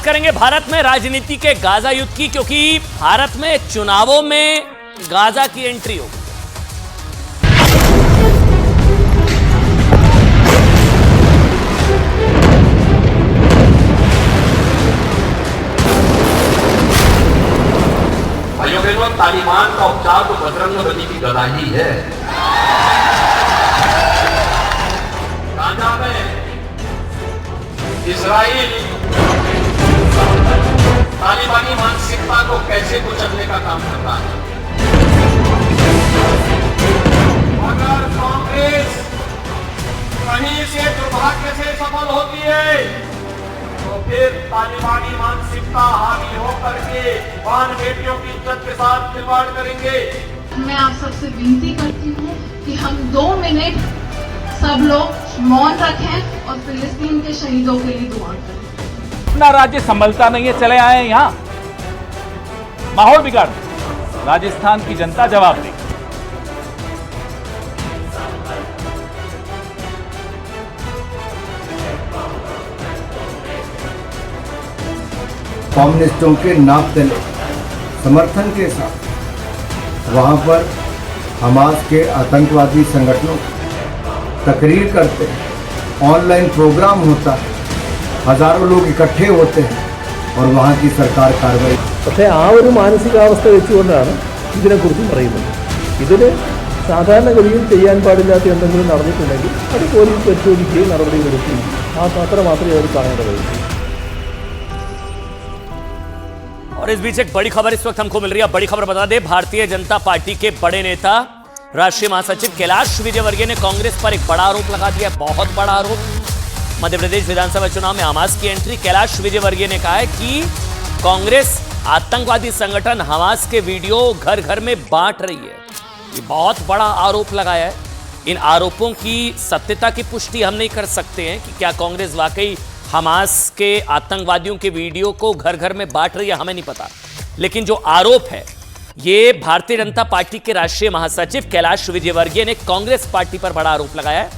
बात करेंगे भारत में राजनीति के गाजा युद्ध की, क्योंकि भारत में चुनावों में गाजा की एंट्री होगी। तालिबान का उपचार तो बजरंगबली की गदा ही है। गाजा में इजराइल तालिबानी मानसिकता को कैसे कुचलने का काम कर रहा है। अगर कांग्रेस कहीं से दुर्भाग्य से सफल होती है तो फिर तालिबानी मानसिकता हावी होकर के महान बेटियों की इज्जत के साथ खिलवाड़ करेंगे। मैं आप सबसे विनती करती हूँ कि हम 2 मिनट सब लोग मौन रखें और फिलिस्तीन के शहीदों के लिए दुआ करें। अपना राज्य संभलता नहीं है, चले आए यहाँ माहौल बिगाड़, राजस्थान की जनता जवाब देगी। कम्युनिस्टों के नाक तले समर्थन के साथ वहां पर हमास के आतंकवादी संगठनों तकरीर करते हैं, ऑनलाइन प्रोग्राम होता है, हजारों लोग इकट्ठे होते हैं और वहां की सरकार कार्रवाई। പക്ഷേ ആ ഒരു മാനസികാവസ്ഥ വെച്ചുകൊണ്ടാണ് ഇതിനെക്കുറിച്ച് പറയുന്നത്. ഇതിന് സാധാരണഗതിയിൽ ചെയ്യാൻ പാടില്ലാത്ത എന്തെങ്കിലും നടന്നിട്ടുണ്ടെങ്കിൽ അത് പോലീസ് പരിശോധിക്കുകയും നടപടികളെടുക്കുകയും അത്ര മാത്രമേ അവർ കാണേണ്ട കഴിയൂ. और इस बीच एक बड़ी खबर इस वक्त हमको मिल रही है। बड़ी खबर बता दें, भारतीय जनता पार्टी के बड़े नेता राष्ट्रीय महासचिव कैलाश विजयवर्गीय ने कांग्रेस पर एक बड़ा आरोप लगा दिया, बहुत बड़ा आरोप। मध्य प्रदेश विधानसभा चुनाव में हमास की एंट्री, कैलाश विजयवर्गीय ने कहा है कि कांग्रेस आतंकवादी संगठन हमास के वीडियो घर घर में बांट रही है। ये बहुत बड़ा आरोप लगाया है। इन आरोपों की सत्यता की पुष्टि हम नहीं कर सकते हैं कि क्या कांग्रेस वाकई हमास के आतंकवादियों के वीडियो को घर घर में बांट रही है, हमें नहीं पता। लेकिन जो आरोप है ये भारतीय जनता पार्टी के राष्ट्रीय महासचिव कैलाश विजयवर्गीय ने कांग्रेस पार्टी पर बड़ा आरोप लगाया है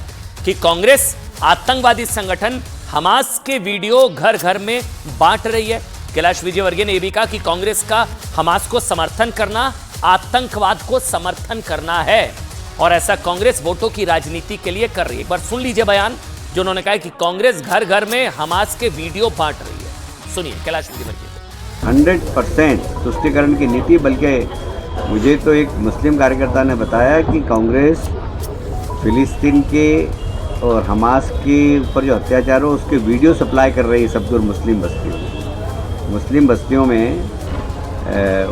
कि कांग्रेस आतंकवादी संगठन हमास के वीडियो घर घर में बांट रही है। कैलाश विजयवर्गीय ने यह भी कहा कि कांग्रेस का हमास को समर्थन करना आतंकवाद को समर्थन करना है और ऐसा कांग्रेस वोटों की राजनीति के लिए कर रही है। एक बार सुन लीजिए बयान जो उन्होंने कहा कि कांग्रेस घर घर में हमास के वीडियो बांट रही है। सुनिए कैलाश विजयवर्गीय। 100% तुष्टीकरण की नीति, बल्कि मुझे तो एक मुस्लिम कार्यकर्ता ने बताया कि कांग्रेस फिलिस्तीन के और हमास के ऊपर जो अत्याचार हो उसके वीडियो सप्लाई कर रही है सबको मुस्लिम बस्तियों में। मुस्लिम बस्तियों में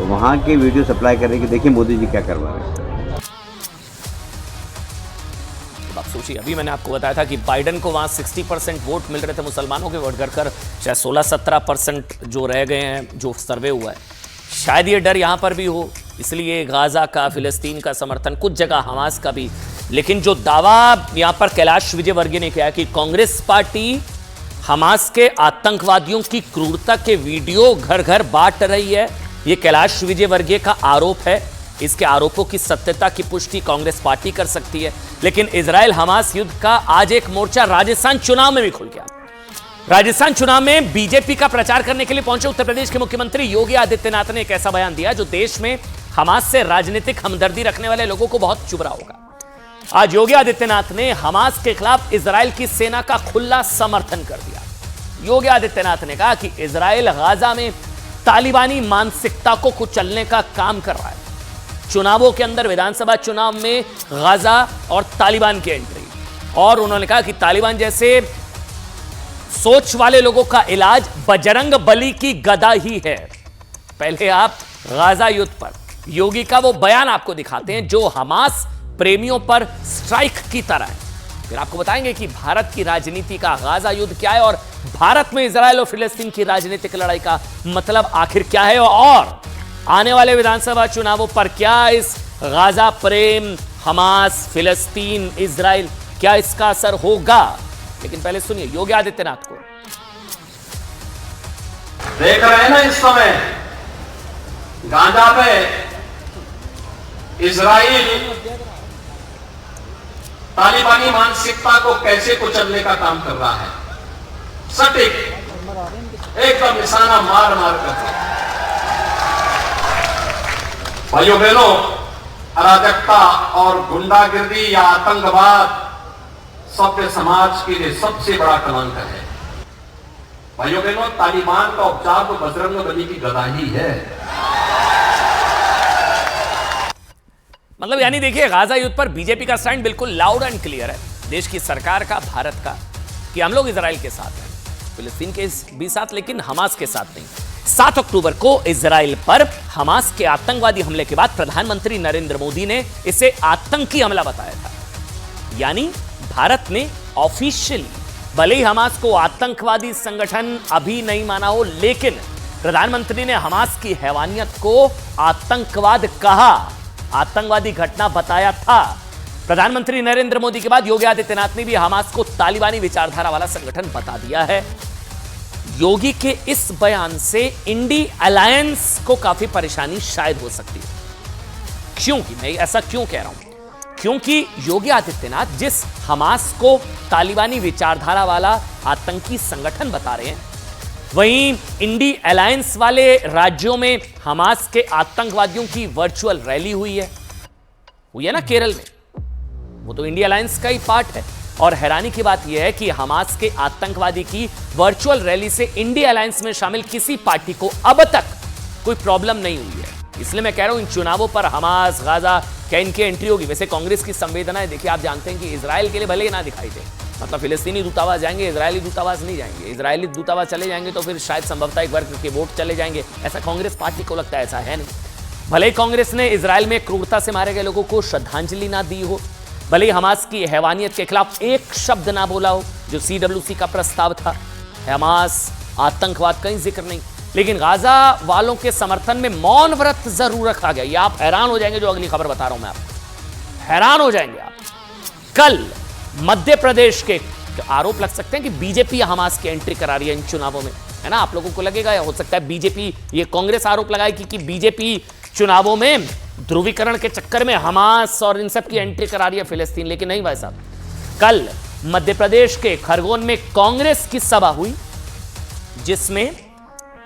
वहाँ के वीडियो सप्लाई कर रही है कि देखिए मोदी जी क्या करवा रहे हैं। सोचिए, अभी मैंने आपको बताया था कि बाइडेन को वहाँ 60% वोट मिल रहे थे मुसलमानों के वोट कर चाहे 16-17% जो रह गए हैं, जो सर्वे हुआ है। शायद ये डर यहाँ पर भी हो, इसलिए गाजा का, फिलिस्तीन का समर्थन, कुछ जगह हमास का भी। लेकिन जो दावा यहाँ पर कैलाश विजयवर्गीय ने किया कि कांग्रेस पार्टी हमास के आतंकवादियों की क्रूरता के वीडियो घर घर बांट रही है, ये कैलाश विजयवर्गीय का आरोप है। इसके आरोपों की सत्यता की पुष्टि कांग्रेस पार्टी कर सकती है। लेकिन इजराइल हमास युद्ध का आज एक मोर्चा राजस्थान चुनाव में भी खुल गया। राजस्थान चुनाव में बीजेपी का प्रचार करने के लिए पहुंचे उत्तर प्रदेश के मुख्यमंत्री योगी आदित्यनाथ ने एक ऐसा बयान दिया जो देश में हमास से राजनीतिक हमदर्दी रखने वाले लोगों को बहुत चुभ रहा होगा। आज योगी आदित्यनाथ ने हमास के खिलाफ इजराइल की सेना का खुला समर्थन कर दिया। योगी आदित्यनाथ ने कहा कि इजराइल गाजा में तालिबानी मानसिकता को कुचलने का काम कर रहा है। चुनावों के अंदर, विधानसभा चुनाव में गाजा और तालिबान की एंट्री, और उन्होंने कहा कि तालिबान जैसे सोच वाले लोगों का इलाज बजरंगबली की गदा ही है। पहले आप गाजा युद्ध पर योगी का वो बयान आपको दिखाते हैं जो हमास प्रेमियों पर स्ट्राइक की तरह है, फिर आपको बताएंगे कि भारत की राजनीति का गाजा युद्ध क्या है और भारत में इजराइल और फिलिस्तीन की राजनीतिक लड़ाई का मतलब आखिर क्या है, और आने वाले विधानसभा चुनावों पर क्या इस गाजा प्रेम, हमास, फिलिस्तीन, इजराइल, क्या इसका असर होगा। लेकिन पहले सुनिए योगी आदित्यनाथ को। देख रहे हैं ना इस समय गाजा पे इजराइल तालिबानी मानसिकता को कैसे कुचलने का काम कर रहा है। सटीक एकदम निशाना मार मार कर। भाइयों बहनों, अराजकता और गुंडागिर्दी या आतंकवाद सभ्य समाज के लिए सबसे बड़ा कलंक है। भाइयों बहनों, तालिबान का उपचार तो बजरंग बली की गदा ही है। मतलब यानी देखिए, गाजा युद्ध पर बीजेपी का स्टैंड बिल्कुल लाउड एंड क्लियर है, देश की सरकार का, भारत का, कि हम लोग इजराइल के साथ हैं, फिलिस्तीन के भी साथ, लेकिन हमास के साथ नहीं। 7 अक्टूबर को इजराइल पर हमास के आतंकवादी हमले के बाद प्रधानमंत्री नरेंद्र मोदी ने इसे आतंकी हमला बताया था। यानी भारत ने ऑफिशियली, भले ही हमास को आतंकवादी संगठन अभी नहीं माना हो, लेकिन प्रधानमंत्री ने हमास की हैवानियत को आतंकवाद कहा, आतंकवादी घटना बताया था। प्रधानमंत्री नरेंद्र मोदी के बाद योगी आदित्यनाथ ने भी हमास को तालिबानी विचारधारा वाला संगठन बता दिया है। योगी के इस बयान से इंडी अलायंस को काफी परेशानी शायद हो सकती है। क्योंकि मैं ऐसा क्यों कह रहा हूं? क्योंकि योगी आदित्यनाथ जिस हमास को तालिबानी विचारधारा वाला आतंकी संगठन बता रहे हैं, वहीं इंडी अलायंस वाले राज्यों में हमास के आतंकवादियों की वर्चुअल रैली हुई है ना केरल में, वो तो इंडी अलायंस का ही पार्ट है। और हैरानी की बात यह है कि हमास के आतंकवादी की वर्चुअल रैली से इंडी अलायंस में शामिल किसी पार्टी को अब तक कोई प्रॉब्लम नहीं हुई है। इसलिए मैं कह रहा हूं, इन चुनावों पर हमास, गाजा, क्या इनकी एंट्री होगी? वैसे कांग्रेस की संवेदनाएं देखिए, आप जानते हैं कि इजराइल के लिए भले ही ना दिखाई दे, मतलब फिलिस्तीनी दूतावास जाएंगे, इजरायली दूतावास नहीं जाएंगे। इजरायली दूतावास चले जाएंगे तो फिर शायद संभवतः एक वर्ग के वोट चले जाएंगे, ऐसा कांग्रेस पार्टी को लगता है। ऐसा है नहीं। भले ही कांग्रेस ने इजराइल में क्रूरता से मारे गए लोगों को श्रद्धांजलि ना दी हो, भले ही हमास की हैवानियत के खिलाफ एक शब्द ना बोला हो, जो CWC का प्रस्ताव था, हमास, आतंकवाद कहीं जिक्र नहीं, लेकिन गाजा वालों के समर्थन में मौन व्रत जरूर रखा गया। ये आप हैरान हो जाएंगे, जो अगली खबर बता रहा हूं मैं आपको, हैरान हो जाएंगे आप। कल मध्य प्रदेश के आरोप लग सकते हैं कि बीजेपी हमास की एंट्री करा रही है इन चुनावों में, है ना? आप लोगों को लगेगा, या हो सकता है बीजेपी, ये कांग्रेस आरोप लगाएगी कि बीजेपी चुनावों में ध्रुवीकरण के चक्कर में हमास और इन सब की एंट्री करा रही है फिलिस्तीन, लेकिन नहीं भाई साहब। कल मध्य प्रदेश के खरगोन में कांग्रेस की सभा हुई, जिसमें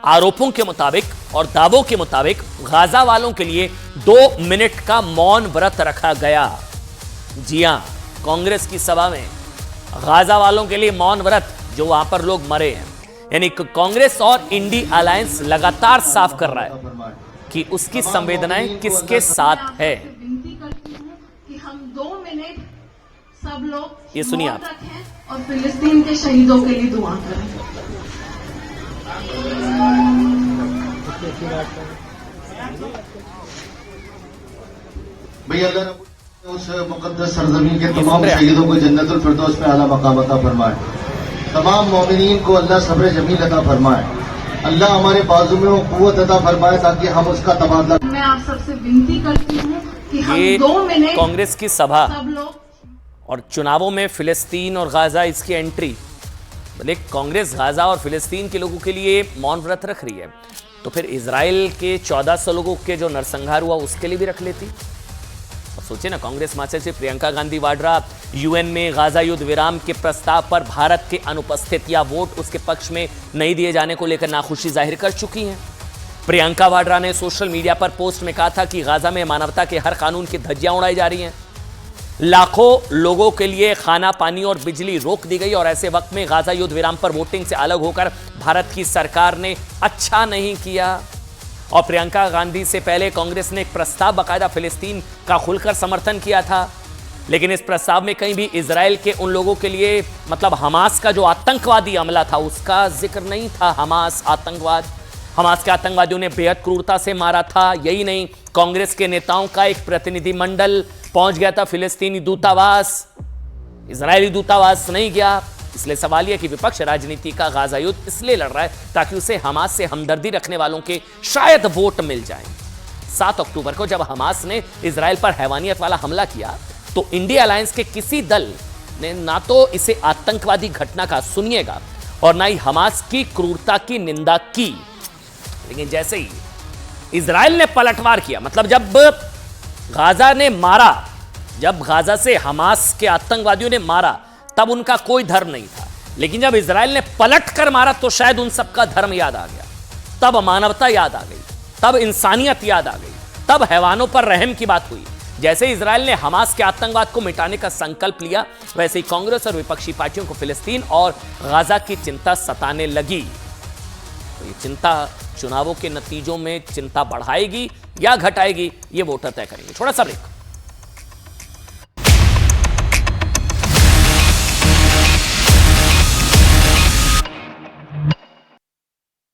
आरोपों के मुताबिक और दावों के मुताबिक गाजा वालों के लिए 2 मिनट का मौन व्रत रखा गया। जी हां, कांग्रेस की सभा में गाजा वालों के लिए मौन व्रत, जो वहां पर लोग मरे हैं। यानी कांग्रेस और इंडी अलायंस लगातार साफ कर रहा है कि उसकी संवेदनाएं किसके साथ है। विनती करती हूं कि हम 2 मिनट सब लोग ये सुनिए आप, रखें और फिलिस्तीन के शहीदों के लिए दुआ करें। भैया, अगर उस मुकद्दस सरजमीन के तमाम शहीदों को जन्नतुल फिरदौस में आला मकाम अता फरमाए, तमाम मोमिनीन को अल्लाह सब्र जमील अता फरमाए, अल्लाह हमारे बाजू में वो कुव्वत अता फरमाए ताकि हम उसका तबादला। मैं आप सबसे विनती करती हूँ कि हम ये 2 मिनट कांग्रेस की सभा सब लोग, और चुनावों में फिलिस्तीन और गाजा इसकी एंट्री, भले कांग्रेस गाजा और फिलिस्तीन के लोगों के लिए मौन व्रत रख रही है, तो फिर इजराइल के 1400 लोगों के जो नरसंहार हुआ उसके लिए भी रख लेती। और सोचे ना, कांग्रेस महासचिव प्रियंका गांधी वाड्रा यूएन में गाजा युद्ध विराम के प्रस्ताव पर भारत के अनुपस्थित या वोट उसके पक्ष में नहीं दिए जाने को लेकर नाखुशी जाहिर कर चुकी हैं। प्रियंका वाड्रा ने सोशल मीडिया पर पोस्ट में कहा था कि गाजा में मानवता के हर कानून की धज्जियां उड़ाई जा रही हैं, लाखों लोगों के लिए खाना, पानी और बिजली रोक दी गई, और ऐसे वक्त में गाजा युद्ध विराम पर वोटिंग से अलग होकर भारत की सरकार ने अच्छा नहीं किया। और प्रियंका गांधी से पहले कांग्रेस ने एक प्रस्ताव बाकायदा फिलिस्तीन का खुलकर समर्थन किया था, लेकिन इस प्रस्ताव में कहीं भी इजराइल के उन लोगों के लिए, मतलब हमास का जो आतंकवादी हमला था उसका जिक्र नहीं था। हमास के आतंकवादियों ने बेहद क्रूरता से मारा था। यही नहीं, कांग्रेस के नेताओं का एक प्रतिनिधिमंडल पहुंच गया था फिलिस्तीनी दूतावास, इजरायली दूतावास नहीं गया। इसलिए सवाल यह कि विपक्ष राजनीति का गाजा युद्ध इसलिए लड़ रहा है ताकि उसे हमास से हमदर्दी रखने वालों के शायद वोट मिल जाएं। 7 अक्टूबर को जब हमास ने इजराइल पर हैवानियत वाला हमला किया, तो इंडिया अलायंस के किसी दल ने ना तो इसे आतंकवादी घटना का, सुनिएगा, और ना ही हमास की क्रूरता की निंदा की। लेकिन जैसे ही इजराइल ने पलटवार किया, मतलब जब गाजा ने मारा, जब गाजा से हमास के आतंकवादियों ने मारा, तब उनका कोई धर्म नहीं था। लेकिन जब इजराइल ने पलट कर मारा तो शायद उन सबका धर्म याद आ गया, तब मानवता याद आ गई, तब इंसानियत याद आ गई, तब हैवानों पर रहम की बात हुई। जैसे इजराइल ने हमास के आतंकवाद को मिटाने का संकल्प लिया, वैसे ही कांग्रेस और विपक्षी पार्टियों को फिलिस्तीन और गाजा की चिंता सताने लगी। तो ये चिंता चुनावों के नतीजों में चिंता बढ़ाएगी या घटाएगी, ये वोटर तय करेंगे। थोड़ा सा ब्रेक।